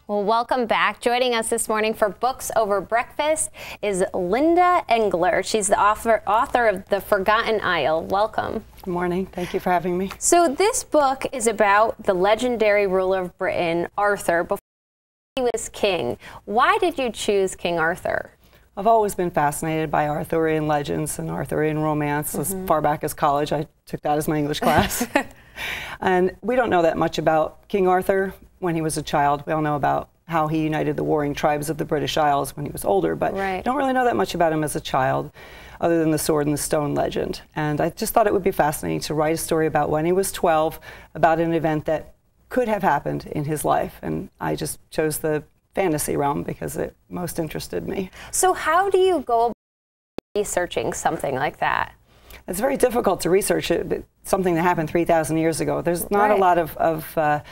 Well, welcome back. Joining us this morning for Books Over Breakfast is Linda Engler. She's the author of The Forgotten Isle. Welcome. Good morning. Thank you for having me. So this book is about the legendary ruler of Britain, Arthur, before he was king. Why did you choose King Arthur? I've always been fascinated by Arthurian legends and Arthurian romance. As far back as college, I took that as my English class. And we don't know that much about King Arthur when he was a child. We all know about how he united the warring tribes of the British Isles when he was older, but don't really know that much about him as a child, other than the sword and the stone legend. And I just thought it would be fascinating to write a story about when he was 12, about an event that could have happened in his life. And I just chose the fantasy realm because it most interested me. So how do you go about researching something like that? It's very difficult to research it, something that happened 3,000 years ago. There's not a lot of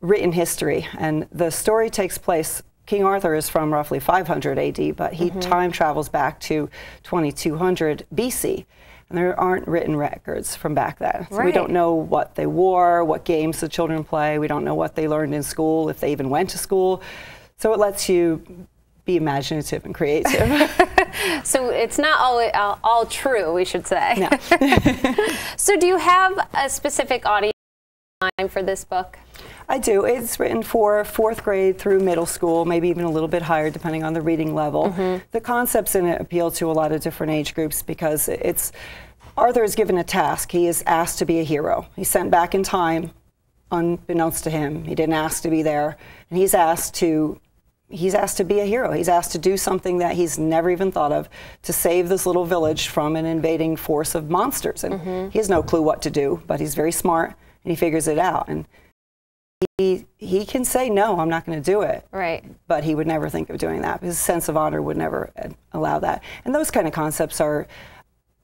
written history, and the story takes place. King Arthur is from roughly 500 AD, but he time travels back to 2200 BC, and there aren't written records from back then. So we don't know what they wore, what games the children play. We don't know what they learned in school, if they even went to school. So it lets you be imaginative and creative. So it's not all true, we should say. No. So do you have a specific audience for this book? I do. It's written for 4th grade through middle school, maybe even a little bit higher depending on the reading level. The concepts in it appeal to a lot of different age groups because Arthur is given a task. He is asked to be a hero. He's sent back in time, unbeknownst to him. He didn't ask to be there, and he's asked to be a hero. He's asked to do something that he's never even thought of, to save this little village from an invading force of monsters. And he has no clue what to do, but he's very smart, and he figures it out. And he can say, no, I'm not going to do it. But he would never think of doing that. His sense of honor would never allow that. And those kind of concepts are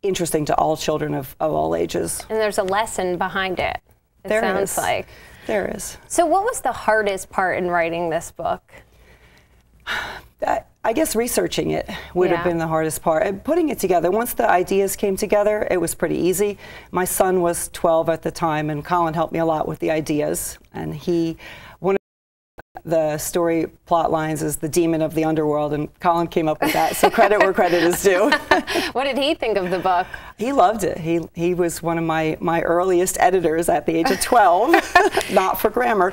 interesting to all children of all ages. And there's a lesson behind it, it sounds like. There is. So what was the hardest part in writing this book? I guess researching it would have been the hardest part. And putting it together, once the ideas came together, it was pretty easy. My son was 12 at the time, and Colin helped me a lot with the ideas. And one of the story plot lines is the demon of the underworld, and Colin came up with that, so credit where credit is due. What did he think of the book? He loved it. He was one of my earliest editors at the age of 12, not for grammar.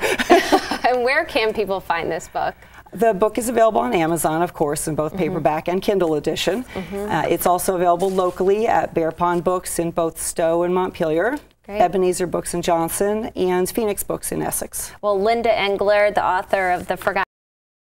And where can people find this book? The book is available on Amazon, of course, in both paperback and Kindle edition. It's also available locally at Bear Pond Books in both Stowe and Montpelier, Ebenezer Books in Johnson, and Phoenix Books in Essex. Well, Linda Engler, the author of The Forgotten